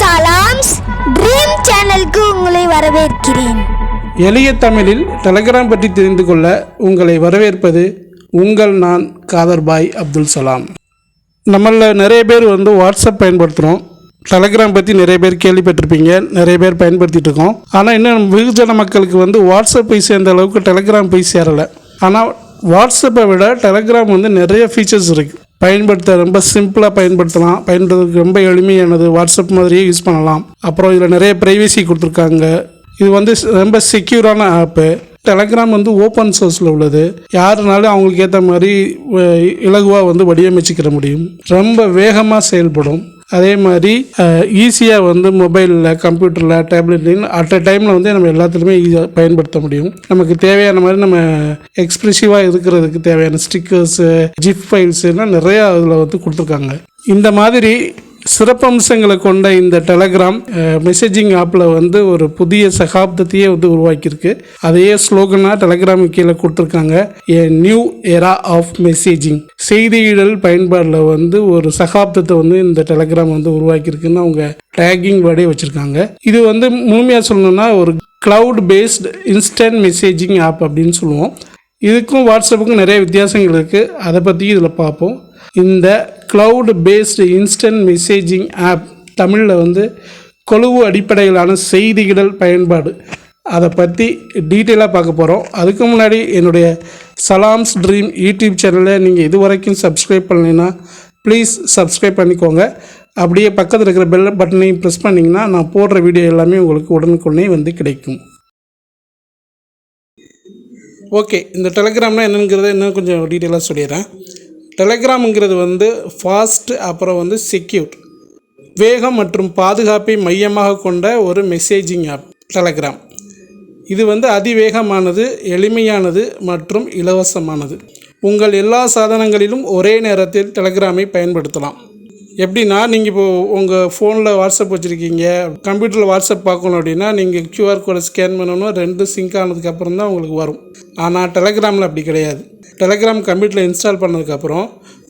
சலாம்ஸ் dream சேனலுக்கு உங்களை வரவேற்கிறேன். எளிய தமிழில் டெலகிராம் பற்றி தெரிந்து கொள்ள உங்களை வரவேற்பது உங்கள் நான் காதர்பாய் அப்துல் சலாம். நம்மளில் நிறைய பேர் வாட்ஸ்அப் பயன்படுத்துகிறோம். டெலகிராம் பற்றி நிறைய பேர் கேள்விப்பட்டிருப்பீங்க, நிறைய பேர் பயன்படுத்திகிட்டு இருக்கோம். ஆனால் இன்னும் வெகுஜன மக்களுக்கு வாட்ஸ்அப் போய் சேர்ந்த அளவுக்கு டெலகிராம் போய் சேரலை. ஆனால் வாட்ஸ்அப்பை விட டெலகிராம் நிறைய ஃபீச்சர்ஸ் இருக்குது. பயன்படுத்த ரொம்ப சிம்பிளாக பயன்படுத்தலாம். பயன்படுத்துறதுக்கு ரொம்ப எளிமையானது. வாட்ஸ்அப் மாதிரியே யூஸ் பண்ணலாம். அப்புறம் இதில் நிறைய ப்ரைவசி கொடுத்துருக்காங்க. இது ரொம்ப செக்யூரான ஆப்பு. டெலகிராம் ஓப்பன் சோர்ஸில் உள்ளது. யாருனாலும் அவங்களுக்கு ஏற்ற மாதிரி இலகுவாக வடிவமைச்சிக்கிற முடியும். ரொம்ப வேகமாக செயல்படும். அதே மாதிரி ஈஸியாக மொபைலில், கம்ப்யூட்டரில், டேப்லெட்லையும் அட் அ டைமில் நம்ம எல்லாத்துலேயுமே ஈஸியாக பயன்படுத்த முடியும். நமக்கு தேவையான மாதிரி நம்ம எக்ஸ்ப்ரெசிவாக இருக்கிறதுக்கு தேவையான ஸ்டிக்கர்ஸு, ஜிப் ஃபைல்ஸுலாம் நிறையா அதில் கொடுத்துருக்காங்க. இந்த மாதிரி சிறப்பம்சங்களை கொண்ட இந்த டெலகிராம் மெசேஜிங் ஆப்பில் ஒரு புதிய சகாப்தத்தையே உருவாக்கியிருக்கு. அதையே ஸ்லோகனாக டெலகிராம் கீழே கொடுத்துருக்காங்க. A new எரா of messaging. செய்தியிடல் பயன்பாடில் ஒரு சகாப்தத்தை இந்த டெலகிராம் உருவாக்கியிருக்குன்னு அவங்க டேகிங் வேர்டே வச்சுருக்காங்க. இது முழுமையாக சொல்லணும்னா ஒரு cloud based instant messaging app அப்படின்னு சொல்லுவோம். இதுக்கும் வாட்ஸ்அப்புக்கும் நிறைய வித்தியாசங்கள் இருக்குது. அதை பற்றி இதில் பார்ப்போம். இந்த cloud based instant messaging app தமிழில் கொழுவு அடிப்படையிலான செய்தியிடல் பயன்பாடு, அதை பற்றி டீட்டெயிலாக பார்க்க போகிறோம். அதுக்கு முன்னாடி என்னுடைய சலாம்ஸ் ட்ரீம் யூடியூப் சேனலை நீங்கள் இது வரைக்கும் சப்ஸ்கிரைப் பண்ணலைன்னா ப்ளீஸ் சப்ஸ்கிரைப் பண்ணிக்கோங்க. அப்படியே பக்கத்தில் இருக்கிற பெல் பட்டனையும் ப்ரெஸ் பண்ணிங்கன்னா நான் போடுற வீடியோ எல்லாமே உங்களுக்கு உடனுக்குடனே கிடைக்கும். ஓகே, இந்த டெலகிராம்னா என்னங்கிறத இன்னும் கொஞ்சம் டீட்டெயிலாக சொல்லிடுறேன். டெலகிராமுங்கிறது ஃபாஸ்ட், அப்புறம் செக்யூர், வேகம் மற்றும் பாதுகாப்பை மையமாக கொண்ட ஒரு மெசேஜிங் ஆப் டெலகிராம். இது அதிவேகமானது, எளிமையானது மற்றும் இலவசமானது. உங்கள் எல்லா சாதனங்களிலும் ஒரே நேரத்தில் டெலகிராமை பயன்படுத்தலாம். எப்படின்னா, நீங்கள் இப்போது உங்கள் ஃபோனில் வாட்ஸ்அப் வச்சுருக்கீங்க, கம்ப்யூட்டரில் வாட்ஸ்அப் பார்க்கணும் அப்படின்னா நீங்கள் கியூஆர் கோடை ஸ்கேன் பண்ணணும். 2 சிங்க் ஆனதுக்கப்புறம் தான் உங்களுக்கு வரும். ஆனால் டெலகிராமில் அப்படி கிடையாது. டெலகிராம் கம்ப்யூட்டரில் இன்ஸ்டால் பண்ணதுக்கப்புறம்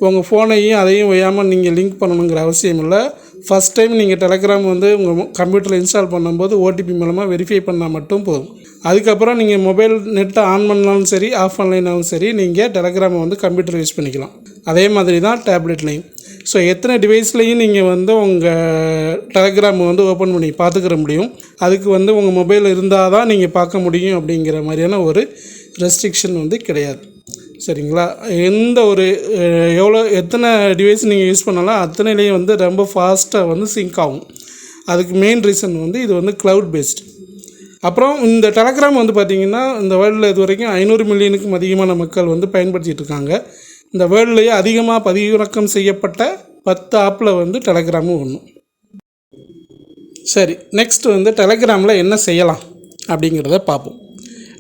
உங்கள் ஃபோனையும் அதையும் ஒய்யாமல் நீங்கள் லிங்க் பண்ணணுங்கிற அவசியம் இல்லை. ஃபஸ்ட் டைம் நீங்கள் டெலகிராம் உங்கள் கம்ப்யூட்டரில் இன்ஸ்டால் பண்ணும்போது ஓடிபி மூலமாக வெரிஃபை பண்ணால் மட்டும் போதும். அதுக்கப்புறம் நீங்கள் மொபைல் நெட்டை ஆன் பண்ணாலும் சரி, ஆஃப் பண்ணலைனாலும் சரி, நீங்கள் டெலகிராமை கம்ப்யூட்டர் யூஸ் பண்ணிக்கலாம். அதே மாதிரி தான் டேப்லெட்லேயும். ஸோ எத்தனை டிவைஸ்லையும் நீங்கள் உங்கள் டெலகிராம் ஓப்பன் பண்ணி பார்த்துக்கிற முடியும். அதுக்கு உங்கள் மொபைல் இருந்தால் தான் நீங்கள் பார்க்க முடியும் அப்படிங்கிற மாதிரியான ஒரு ரெஸ்ட்ரிக்ஷன் கிடையாது. சரிங்களா? எத்தனை டிவைஸ் நீங்கள் யூஸ் பண்ணாலும் அத்தனையிலையும் ரொம்ப ஃபாஸ்ட்டாக சிங்க் ஆகும். அதுக்கு மெயின் ரீசன் இது க்ளவுட் பேஸ்டு. அப்புறம் இந்த டெலகிராம் பார்த்திங்கன்னா இந்த வேர்ல்டில் இது வரைக்கும் 500 மில்லியனுக்கும் அதிகமான மக்கள் பயன்படுத்திகிட்டு இருக்காங்க. இந்த வேர்ல்ட்லேயே அதிகமாக பதிவிறக்கம் செய்யப்பட்ட 10 ஆப்பில் டெலகிராமும் ஒன்று. சரி, நெக்ஸ்ட் டெலகிராமில் என்ன செய்யலாம் அப்படிங்கிறத பார்ப்போம்.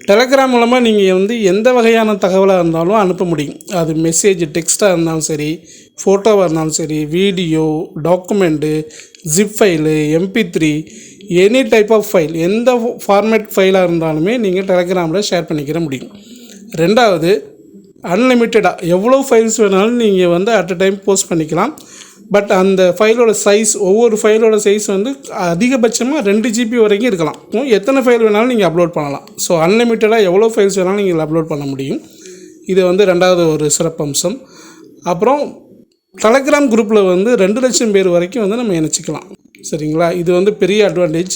டெலகிராம் மூலமாக நீங்கள் எந்த வகையான தகவலாக இருந்தாலும் அனுப்ப முடியும். அது மெசேஜ் டெக்ஸ்ட்டாக இருந்தாலும் சரி, ஃபோட்டோவாக இருந்தாலும் சரி, video, document, zip file, MP3, any type of file, எந்த ஃபார்மேட் ஃபைலாக இருந்தாலுமே நீங்கள் டெலகிராமில் ஷேர் பண்ணிக்கிற முடியும். ரெண்டாவது, அன்லிமிட்டடாக எவ்வளோ ஃபைல்ஸ் வேணாலும் நீங்கள் அட் அ டைம் போஸ்ட் பண்ணிக்கலாம். பட் அந்த ஃபைலோட சைஸ், ஒவ்வொரு ஃபைலோட சைஸ் அதிகபட்சமாக 2 GB வரைக்கும் இருக்கலாம். எத்தனை ஃபைல் வேணாலும் நீங்கள் அப்லோட் பண்ணலாம். ஸோ அன்லிமிட்டடாக எவ்வளோ ஃபைல்ஸ் வேணாலும் நீங்கள் அப்லோட் பண்ண முடியும். இது ரெண்டாவது ஒரு சிறப்பம்சம். அப்புறம் டெலகிராம் குரூப்பில் 2 லட்சம் பேர் வரைக்கும் நம்ம இணைச்சிக்கலாம். சரிங்களா? இது பெரிய அட்வான்டேஜ்.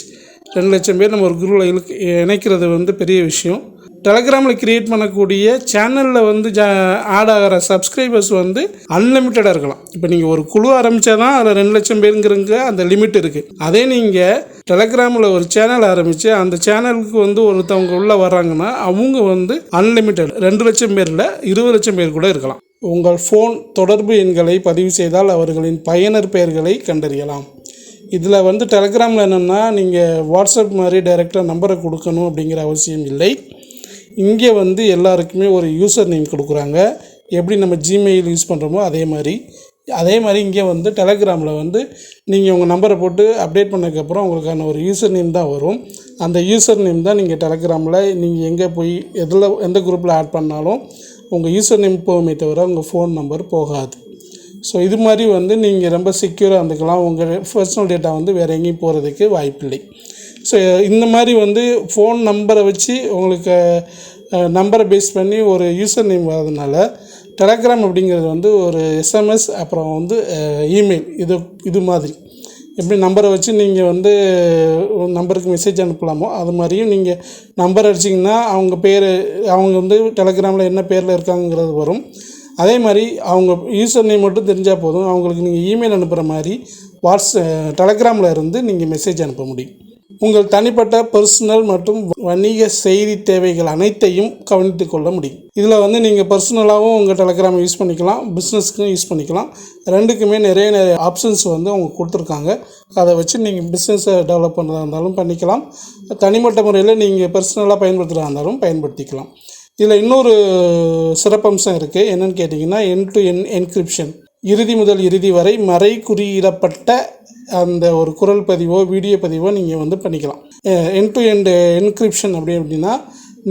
2 லட்சம் பேர் நம்ம ஒரு குரூப்பில் இணைக்கிறது பெரிய விஷயம். டெலகிராமில் க்ரியேட் பண்ணக்கூடிய சேனலில் ஆட் ஆகிற சப்ஸ்கிரைபர்ஸ் அன்லிமிட்டடாக இருக்கலாம். இப்போ நீங்கள் ஒரு குழு ஆரம்பித்தா தான் அதில் 2 லட்சம் பேருங்கிறங்க அந்த லிமிட் இருக்குது. அதே நீங்கள் டெலகிராமில் ஒரு சேனல் ஆரம்பித்து அந்த சேனலுக்கு ஒருத்தவங்க உள்ளே வர்றாங்கன்னா அவங்க அன்லிமிட்டட் 2 லட்சம் பேரில் 20 லட்சம் பேர் கூட இருக்கலாம். உங்கள் ஃபோன் தொடர்பு எண்களை பதிவு செய்தால் அவர்களின் பயனர் பெயர்களை கண்டறியலாம். இதில் டெலகிராமில் என்னென்னா, நீங்கள் வாட்ஸ்அப் மாதிரி டைரெக்டாக நம்பரை கொடுக்கணும் அப்படிங்கிற அவசியம் இல்லை. இங்கே எல்லாருக்குமே ஒரு யூசர் நேம் கொடுக்குறாங்க. எப்படி நம்ம ஜிமெயில் யூஸ் பண்ணுறோமோ அதே மாதிரி இங்கே டெலகிராமில் நீங்கள் உங்கள் நம்பரை போட்டு அப்டேட் பண்ணதுக்கப்புறம் உங்களுக்கான ஒரு யூசர் நேம் தான் வரும். அந்த யூசர் நேம் தான் நீங்கள் டெலகிராமில் நீங்கள் எங்கே போய் எந்த குரூப்பில் ஆட் பண்ணாலும் உங்கள் யூசர் நேம் போகுமே தவிர உங்கள் ஃபோன் நம்பர் போகாது. ஸோ இது மாதிரி வந்து நீங்கள் ரொம்ப செக்யூராக இருந்துக்கலாம். உங்கள் பர்சனல் டேட்டா வந்து வேறு எங்கேயும் போகிறதுக்கு வாய்ப்பில்லை. ஸோ இந்த மாதிரி வந்து ஃபோன் நம்பரை வச்சு உங்களுக்கு நம்பரை பேஸ் பண்ணி ஒரு யூசர் நேம் வரதுனால டெலகிராம் அப்படிங்கிறது வந்து ஒரு எஸ்எம்எஸ் அப்புறம் வந்து இமெயில் இது மாதிரி எப்படி நம்பரை வச்சு நீங்கள் வந்து நம்பருக்கு மெசேஜ் அனுப்பலாமோ அது மாதிரியும் நீங்கள் நம்பர் அடிச்சிங்கன்னா அவங்க வந்து டெலகிராமில் என்ன பேரில் இருக்காங்கிறது வரும். அதே மாதிரி அவங்க யூசர் நேம் மட்டும் தெரிஞ்சால் போதும், அவங்களுக்கு நீங்கள் இமெயில் அனுப்புகிற மாதிரி டெலகிராமில் இருந்து நீங்கள் மெசேஜ் அனுப்ப முடியும். உங்கள் தனிப்பட்ட பர்சனல் மற்றும் வணிக செய்தி தேவைகள் அனைத்தையும் கவனித்து கொள்ள முடியும். இதில் வந்து நீங்கள் பர்சனலாகவும் உங்கள் டெலகிராமை யூஸ் பண்ணிக்கலாம், பிஸ்னஸ்க்கும் யூஸ் பண்ணிக்கலாம். ரெண்டுக்குமே நிறைய ஆப்ஷன்ஸ் வந்து அவங்க கொடுத்துருக்காங்க. அதை வச்சு நீங்கள் பிஸ்னஸை டெவலப் பண்ணுறதா இருந்தாலும் பண்ணிக்கலாம், தனிப்பட்ட முறையில் நீங்கள் பர்சனலாக பயன்படுத்துகிறதா இருந்தாலும் பயன்படுத்திக்கலாம். இதில் இன்னொரு சிறப்பம்சம் இருக்குது. என்னென்னு கேட்டிங்கன்னா எண்ட் டு எண்ட் என்கிரிப்ஷன். இறுதி முதல் இறுதி வரை மறை குறியிடப்பட்ட அந்த ஒரு குரல் பதிவோ வீடியோ பதிவோ நீங்கள் வந்து பண்ணிக்கலாம். எண்ட் டு எண்ட் என்கிரிப்ஷன் அப்படின்னா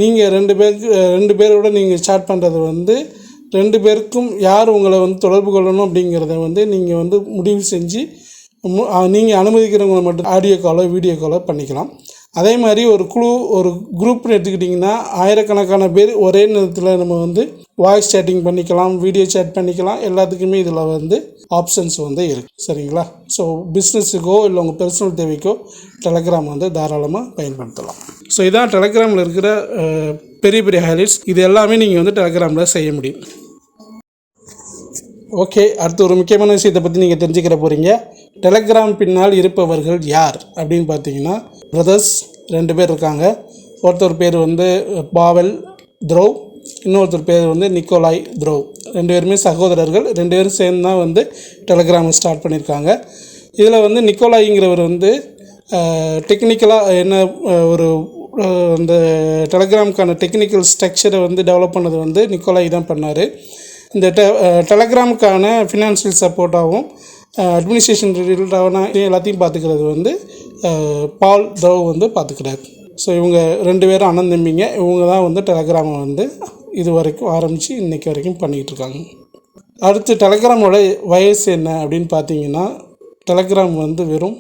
நீங்கள் ரெண்டு பேரோட நீங்கள் சாட் பண்ணுறது வந்து 2 பேருக்கும் யார் உங்களை வந்து தொடர்பு கொள்ளணும் அப்படிங்கிறத வந்து நீங்கள் வந்து முடிவு செஞ்சு நீங்கள் அனுமதிக்கிறவங்களை மட்டும் ஆடியோ காலோ வீடியோ காலோ பண்ணிக்கலாம். அதே மாதிரி ஒரு குரூப்னு எடுத்துக்கிட்டிங்கன்னா ஆயிரக்கணக்கான பேர் ஒரே நேரத்தில் நம்ம வந்து வாய்ஸ் சேட்டிங் பண்ணிக்கலாம், வீடியோ சேட் பண்ணிக்கலாம். எல்லாத்துக்குமே இதில் வந்து ஆப்ஷன்ஸ் வந்து இருக்குது. சரிங்களா? ஸோ பிஸ்னஸுக்கோ இல்லை உங்கள் பர்சனல் தேவைக்கோ டெலகிராம் வந்து தாராளமாக பயன்படுத்தலாம். ஸோ இதான் டெலகிராமில் இருக்கிற பெரிய பெரிய ஹைலைட்ஸ். இது எல்லாமே நீங்கள் வந்து டெலகிராமில் செய்ய முடியும். ஓகே, அடுத்து ஒரு முக்கியமான விஷயத்தை பற்றி நீங்கள் தெரிஞ்சுக்கிற போகிறீங்க. டெலகிராம் பின்னால் இருப்பவர்கள் யார் அப்படின்னு பார்த்தீங்கன்னா பிரதர்ஸ் 2 பேர் இருக்காங்க. ஒருத்தர் பேர் வந்து பாவெல் த்ரோவ், இன்னொருத்தர் பேர் வந்து நிக்கோலாய் த்ரோவ். 2 பேருமே சகோதரர்கள். 2 பேரும் சேர்ந்து தான் வந்து டெலகிராமை ஸ்டார்ட் பண்ணியிருக்காங்க. இதில் வந்து நிக்கோலாய்ங்கிறவர் வந்து டெக்னிக்கலாக என்ன ஒரு அந்த டெலகிராமுக்கான டெக்னிக்கல் ஸ்ட்ரக்சரை வந்து டெவலப் பண்ணது வந்து நிக்கோலாய் தான் பண்ணார். இந்த டெலகிராமுக்கான ஃபினான்ஷியல் சப்போர்ட்டாகவும் அட்மினிஸ்ட்ரேஷன் ரிலேட்டடான எல்லாத்தையும் பார்த்துக்கிறது வந்து பால் த்ரோவ் வந்து பார்த்துக்கிறாரு. ஸோ இவங்க 2 பேரும் அண்ணன் தம்பிங்க. இவங்க தான் வந்து டெலகிராமை வந்து இது வரைக்கும் ஆரம்பித்து இன்றைக்கி வரைக்கும் பண்ணிக்கிட்டு இருக்காங்க. அடுத்து டெலகிராமோட வயசு என்ன அப்படின்னு பார்த்தீங்கன்னா டெலகிராம் வந்து வெறும்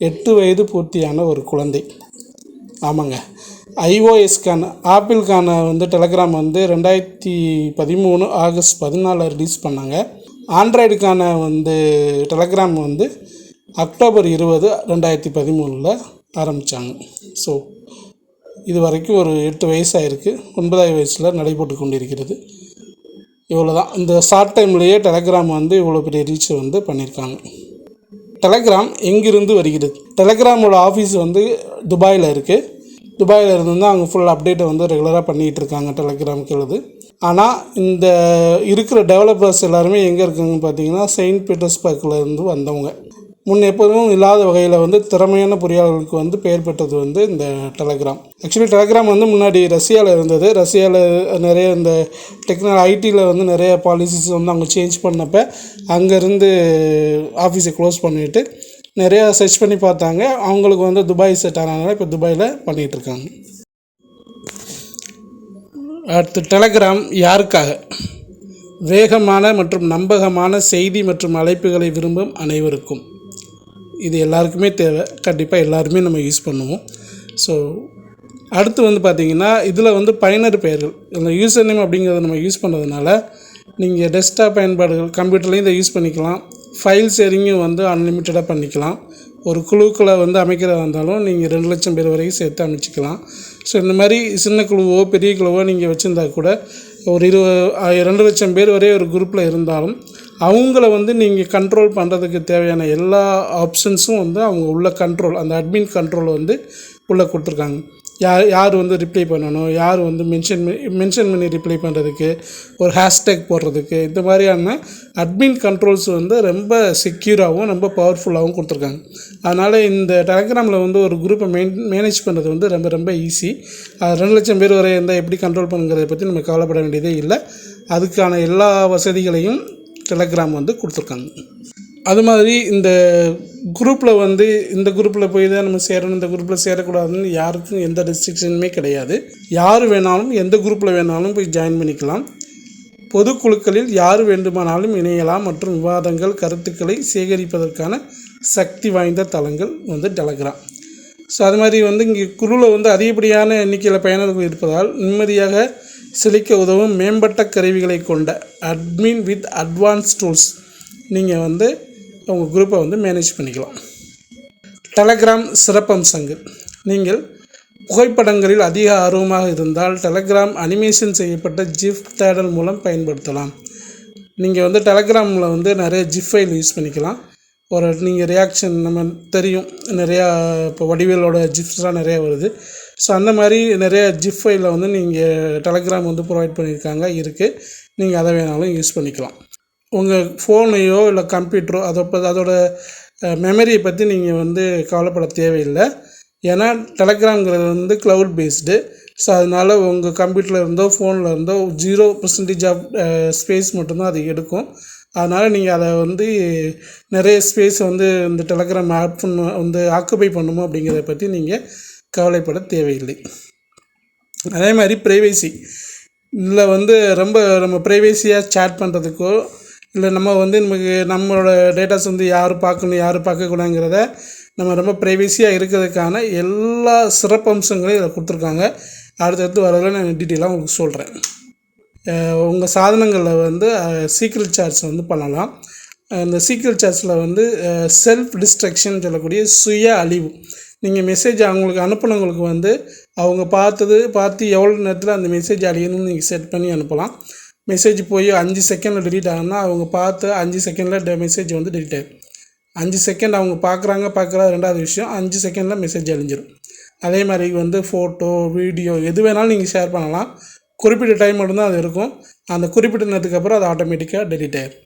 8 வயது பூர்த்தியான ஒரு குழந்தை. ஆமாங்க, ஐஓஎஸ்க்கான ஆப்பிளுக்கான வந்து டெலகிராம் வந்து 2013 ஆகஸ்ட் 14 ரிலீஸ் பண்ணாங்க. ஆண்ட்ராய்டுக்கான வந்து டெலகிராம் வந்து அக்டோபர் 20, 2013 ஆரம்பித்தாங்க. ஸோ இது வரைக்கும் ஒரு 8 வயசாகிருக்கு. 9வது வயசில் நடைபெற்று கொண்டிருக்கிறது. இவ்வளோ தான். இந்த ஷார்ட் டைம்லேயே டெலகிராம் வந்து இவ்வளோ பெரிய ரீச் வந்து பண்ணியிருக்காங்க. டெலகிராம் எங்கிருந்து வருகிறது? டெலகிராமோட ஆஃபீஸ் வந்து துபாயில் இருக்குது. துபாயில் இருந்து அவங்க ஃபுல் அப்டேட்டை வந்து ரெகுலராக பண்ணிகிட்டு இருக்காங்க டெலகிராமுக்கு எழுது. ஆனால் இந்த இருக்கிற டெவலப்பர்ஸ் எல்லாருமே எங்கே இருக்காங்கன்னு பார்த்தீங்கன்னா செயின்ட் பீட்டர்ஸ்பர்க்கில் இருந்து வந்தவங்க. முன் எப்போதும் இல்லாத வகையில் வந்து திறமையான பொறியாளர்களுக்கு வந்து பெயர் பெற்றது வந்து இந்த டெலகிராம். ஆக்சுவலி டெலகிராம் வந்து முன்னாடி ரஷ்யாவில் இருந்தது. ரஷ்யாவில் நிறைய இந்த ஐடியில் வந்து நிறைய பாலிசிஸ் வந்து அவங்க சேஞ்ச் பண்ணப்போ அங்கேருந்து ஆஃபீஸை க்ளோஸ் பண்ணிவிட்டு நிறையா சர்ச் பண்ணி பார்த்தாங்க. அவங்களுக்கு வந்து துபாய் செட் ஆனால இப்போ துபாயில் பண்ணிகிட்ருக்காங்க. அடுத்து டெலகிராம் யாருக்காக? வேகமான மற்றும் நம்பகமான செய்தி மற்றும் அழைப்புகளை விரும்பும் அனைவருக்கும். இது எல்லாருக்குமே தேவை. கண்டிப்பாக எல்லாருமே நம்ம யூஸ் பண்ணுவோம். ஸோ அடுத்து வந்து பார்த்திங்கன்னா இதில் வந்து பயனர் பெயர்கள், இந்த யூசர் நேம் அப்படிங்கிறத நம்ம யூஸ் பண்ணுறதுனால நீங்கள் டெஸ்க்டாப் பயன்பாடுகள் கம்ப்யூட்டர்லேயும் இதை யூஸ் பண்ணிக்கலாம். ஃபைல் ஷேரிங்கும் வந்து அன்லிமிட்டடாக பண்ணிக்கலாம். ஒரு குழுக்களை வந்து அமைக்கிறதா இருந்தாலும் நீங்கள் 2 லட்சம் பேர் வரைக்கும் சேர்த்து அமைச்சிக்கலாம். ஸோ இந்த மாதிரி சின்ன குழுவோ பெரிய குழுவோ நீங்கள் வச்சுருந்தா கூட ஒரு 2 லட்சம் பேர் வரை ஒரு குரூப்பில் இருந்தாலும் அவங்கள வந்து நீங்கள் கண்ட்ரோல் பண்ணுறதுக்கு தேவையான எல்லா ஆப்ஷன்ஸும் வந்து அவங்க உள்ள கண்ட்ரோல், அந்த அட்மின் கண்ட்ரோல் வந்து உள்ளே கொடுத்துருக்காங்க. யார் வந்து ரிப்ளை பண்ணணும், யார் வந்து மென்ஷன் பண்ணி ரிப்ளை பண்ணுறதுக்கு, ஒரு ஹேஷ்டேக் போடுறதுக்கு, இந்த மாதிரியான அட்மின் கண்ட்ரோல்ஸ் வந்து ரொம்ப செக்யூராகவும் ரொம்ப பவர்ஃபுல்லாகவும் கொடுத்துருக்காங்க. அதனால் இந்த டெலகிராமில் வந்து ஒரு குரூப்பை மேனேஜ் பண்ணுறது வந்து ரொம்ப ரொம்ப ஈஸி. 2 லட்சம் பேர் வரை இருந்தால் எப்படி கண்ட்ரோல் பண்ணுங்கிறத பற்றி நம்ம கவலைப்பட வேண்டியதே இல்லை. அதுக்கான எல்லா வசதிகளையும் டெலகிராம் வந்து கொடுத்துருக்காங்க. அது மாதிரி இந்த குரூப்பில் வந்து இந்த குரூப்பில் போய் தான் நம்ம சேரணும், இந்த குரூப்பில் சேரக்கூடாதுன்னு யாருக்கும் எந்த ரெஸ்ட்ரிக்ஷனுமே கிடையாது. யார் வேணாலும் எந்த குரூப்பில் வேணாலும் போய் ஜாயின் பண்ணிக்கலாம். பொதுக்குழுக்களில் யார் வேண்டுமானாலும் இணையலாம் மற்றும் விவாதங்கள் கருத்துக்களை சேகரிப்பதற்கான சக்தி வாய்ந்த தளங்கள் டெலகிராம். ஸோ அது மாதிரி இங்கே குழுவில் அதிகப்படியான எண்ணிக்கையில் பயனர்கள் இருப்பதால் நிம்மதியாக செழிக்க உதவும் மேம்பட்ட கருவிகளை கொண்ட அட்மின் வித் அட்வான்ஸ் டூல்ஸ் நீங்கள் உங்கள் குரூப்பை மேனேஜ் பண்ணிக்கலாம். டெலகிராம் சிறப்பம்சங்கள். நீங்கள் புகைப்படங்களில் அதிக ஆர்வமாக இருந்தால் டெலகிராம் அனிமேஷன் செய்யப்பட்ட ஜிஃப் தேடல் மூலம் பயன்படுத்தலாம். நீங்கள் டெலகிராமில் நிறைய ஜிஃப் ஃபைல் யூஸ் பண்ணிக்கலாம். நீங்கள் ரியாக்ஷன் நம்ம தெரியும் நிறையா இப்போ வடிவேலோட ஜிஃப்ஸ்லாம் நிறையா வருது. ஸோ அந்த மாதிரி நிறைய ஜிஃப் ஃபைலில் நீங்கள் டெலகிராம் ப்ரொவைட் பண்ணியிருக்காங்க இருக்குது. நீங்கள் அதை வேணாலும் யூஸ் பண்ணிக்கலாம். உங்கள் ஃபோனையோ இல்லை கம்ப்யூட்டரோ அதோட மெமரியை பற்றி நீங்கள் கவலைப்பட தேவையில்லை. ஏன்னா டெலகிராம்ங்கிறது க்ளவுட் பேஸ்டு. ஸோ அதனால் உங்கள் கம்ப்யூட்டரில் இருந்தோ ஃபோனில் இருந்தோ 0% ஆஃப் ஸ்பேஸ் மட்டும்தான் அது எடுக்கும். அதனால் நீங்கள் அதை நிறைய ஸ்பேஸ் இந்த டெலகிராம் ஆப் ஆக்குபை பண்ணுமோ அப்படிங்கிறத பற்றி நீங்கள் கவலைப்பட தேவையில்லை. அதே மாதிரி ப்ரைவேசி இதில் ரொம்ப நம்ம ப்ரைவேசியாக சேட் பண்ணுறதுக்கோ இல்லை நம்ம நமக்கு நம்மளோட டேட்டாஸ் யார் பார்க்கணும் யார் பார்க்கக்கூடாதுங்கிறத நம்ம ரொம்ப ப்ரைவேசியாக இருக்கிறதுக்கான எல்லா சிறப்பம்சங்களையும் இதில் கொடுத்துருக்காங்க. அடுத்தடுத்து வரதில் நான் டீட்டெயிலாக உங்களுக்கு சொல்கிறேன். உங்கள் சாதனங்களில் சீக்ரெட் சார்ட்ஸ் பண்ணலாம். இந்த சீக்ரெட் சார்ட்ஸில் செல்ஃப் டிஸ்ட்ரக்ஷன் சொல்லக்கூடிய சுய அழிவு. நீங்கள் மெசேஜ் அவங்களுக்கு அனுப்புனவங்களுக்கு அவங்க பார்த்து எவ்வளோ நேரத்தில் அந்த மெசேஜ் அழியணும்னு நீங்கள் செட் பண்ணி அனுப்பலாம். மெசேஜ் போய் 5 செகண்டில் டெலீட் ஆகுனா அவங்க பார்த்து 5 செகண்டில் மெசேஜ் டெலீட் ஆகும். 5 செகண்ட் அவங்க பார்க்குறாங்க ரெண்டாவது விஷயம், 5 செகண்டில் மெசேஜ் அழிஞ்சிடும். அதே மாதிரி ஃபோட்டோ வீடியோ எது வேணாலும் நீங்கள் ஷேர் பண்ணலாம். குறிப்பிட்ட டைம் மட்டும்தான் அது இருக்கும். அந்த குறிப்பிட்ட நேரத்துக்கு அப்புறம் அது ஆட்டோமேட்டிக்காக டெலீட் ஆகிடும்.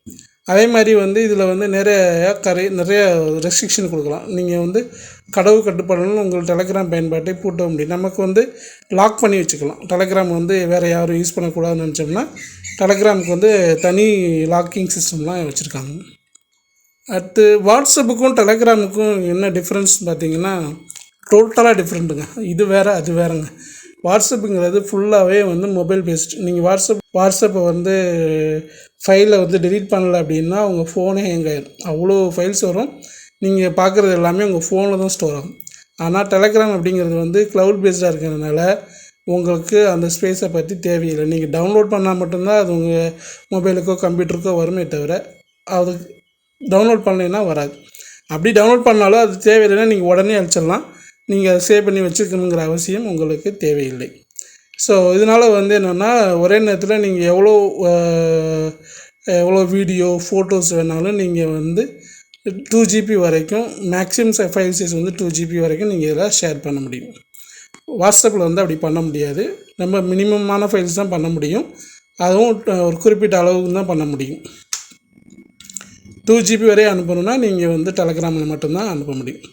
அதே மாதிரி இதில் நிறைய ரெஸ்ட்ரிக்ஷன் கொடுக்கலாம். நீங்கள் கடவு கட்டுப்பாடுன்னு உங்கள் டெலகிராம் பயன்பாட்டை பூட்ட முடியும். நமக்கு லாக் பண்ணி வச்சுக்கலாம். டெலகிராம் வேறு யாரும் யூஸ் பண்ணக்கூடாதுன்னு நினச்சோம்னா டெலகிராமுக்கு தனி லாக்கிங் சிஸ்டம்லாம் வச்சுருக்காங்க. அடுத்து வாட்ஸ்அப்புக்கும் டெலகிராமுக்கும் என்ன டிஃப்ரென்ஸ் பார்த்தீங்கன்னா டோட்டலாக டிஃப்ரெண்ட்டுங்க. இது வேறு அது வேறுங்க. வாட்ஸ்அப்புங்கிறது ஃபுல்லாகவே மொபைல் பேஸ்ட். நீங்கள் வாட்ஸ்அப்பை ஃபைலை டெலீட் பண்ணலை அப்படின்னா உங்கள் ஃபோனே ஹேங் ஆகிடும். அவ்வளோ ஃபைல்ஸ் வரும். நீங்கள் பார்க்குறது எல்லாமே உங்கள் ஃபோனில் தான் ஸ்டோர் ஆகும். ஆனால் டெலகிராம் அப்படிங்கிறது க்ளவுட் பேஸ்டாக இருக்கிறதுனால உங்களுக்கு அந்த ஸ்பேஸை பற்றி தேவையில்லை. நீங்கள் டவுன்லோட் பண்ணால் மட்டும்தான் அது உங்கள் மொபைலுக்கோ கம்ப்யூட்டருக்கோ வருமே தவிர அது டவுன்லோட் பண்ணலைன்னா வராது. அப்படி டவுன்லோட் பண்ணாலும் அது தேவையில்லைன்னா நீங்கள் உடனே அழிச்சிடலாம். நீங்கள் அதை சேவ் பண்ணி வச்சுக்கணுங்கிற அவசியம் உங்களுக்கு தேவையில்லை. ஸோ இதனால் என்னென்னா ஒரே நேரத்தில் நீங்கள் எவ்வளோ வீடியோ ஃபோட்டோஸ் வேணாலும் நீங்கள் 2 GB வரைக்கும் மேக்ஸிமம் ஃபைல் சைஸ் 2 GB வரைக்கும் நீங்கள் இதில் ஷேர் பண்ண முடியும். வாட்ஸ்அப்பில் அப்படி பண்ண முடியாது. நம்ம மினிமமான ஃபைல்ஸ் தான் பண்ண முடியும். அதுவும் ஒரு குறிப்பிட்ட அளவுக்கு தான் பண்ண முடியும். 2 GB வரை அனுப்பணுன்னா நீங்கள் டெலகிராமில் மட்டும்தான் அனுப்ப முடியும்.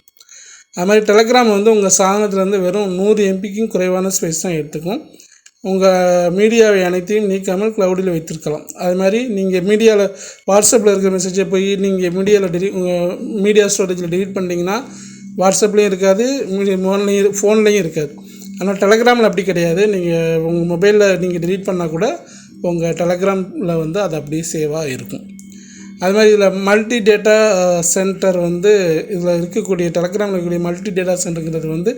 அது மாதிரி டெலகிராம் உங்கள் சாதனத்துலேருந்து வெறும் 100 MBக்கும் குறைவான ஸ்பேஸ் தான் எடுத்துக்கும். உங்கள் மீடியாவை அனைத்தையும் நீக்காமல் க்ளவுடில் வைத்திருக்கலாம். அது மாதிரி நீங்கள் வாட்ஸ்அப்பில் இருக்கிற மெசேஜை போய் நீங்கள் உங்கள் மீடியா ஸ்டோரேஜில் டெலீட் பண்ணிட்டீங்கன்னா வாட்ஸ்அப்லேயும் இருக்காது, ஃபோன்லேயும் இருக்காது. ஆனால் டெலகிராமில் அப்படி கிடையாது. நீங்கள் உங்கள் மொபைலில் நீங்கள் டெலீட் பண்ணால் கூட உங்கள் டெலகிராமில் அது அப்படியே சேவாக இருக்கும். அது மாதிரி இதில் மல்டி டேட்டா சென்டர் இதில் இருக்கக்கூடிய டெலகிராமில் இருக்கக்கூடிய மல்டி டேட்டா சென்டருங்கிறது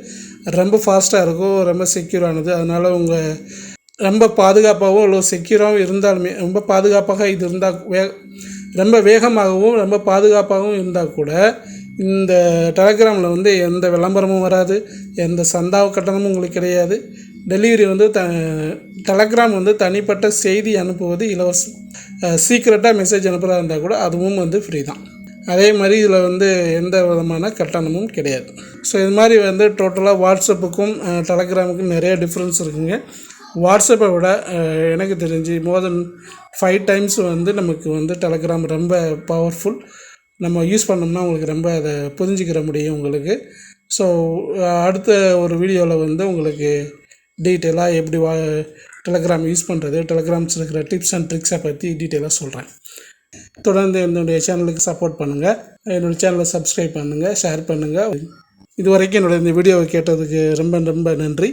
ரொம்ப ஃபாஸ்ட்டாக இருக்கும், ரொம்ப செக்யூரானது. அதனால் உங்கள் ரொம்ப பாதுகாப்பாகவும் இவ்வளோ செக்யூராகவும் இருந்தாலுமே ரொம்ப பாதுகாப்பாக இது இருந்தால் ரொம்ப வேகமாகவும் ரொம்ப பாதுகாப்பாகவும் இருந்தால் கூட இந்த டெலகிராமில் எந்த விளம்பரமும் வராது, எந்த சந்தாவு கட்டணமும் உங்களுக்கு கிடையாது. டெலிவரி டெலகிராம் தனிப்பட்ட செய்தி அனுப்புவது இலவசம். சீக்ரெட்டாக மெசேஜ் அனுப்புகிறதா இருந்தால் கூட அதுவும் ஃப்ரீ தான். அதே மாதிரி இதில் எந்த விதமான கட்டணமும் கிடையாது. ஸோ இது மாதிரி டோட்டலாக வாட்ஸ்அப்புக்கும் டெலகிராமுக்கும் நிறைய டிஃப்ரென்ஸ் இருக்குங்க. வாட்ஸ்அப்பை விட எனக்கு தெரிஞ்சு மோர் தென் 5 times நமக்கு டெலகிராம் ரொம்ப பவர்ஃபுல். நம்ம யூஸ் பண்ணோம்னா உங்களுக்கு ரொம்ப அதை புரிஞ்சுக்கிற முடியும் உங்களுக்கு. ஸோ அடுத்த ஒரு வீடியோவில் உங்களுக்கு டீட்டெயிலாக எப்படி டெலகிராம் யூஸ் பண்ணுறது, டெலகிராம்ஸ் இருக்கிற டிப்ஸ் அண்ட் ட்ரிக்ஸை பற்றி டீட்டெயிலாக சொல்கிறேன். தொடர்ந்து என்னுடைய சேனலுக்கு சப்போர்ட் பண்ணுங்கள், என்னுடைய சேனலை சப்ஸ்கிரைப் பண்ணுங்கள், ஷேர் பண்ணுங்கள். இது வரைக்கும் என்னுடைய இந்த வீடியோவை கேட்டதுக்கு ரொம்ப ரொம்ப நன்றி.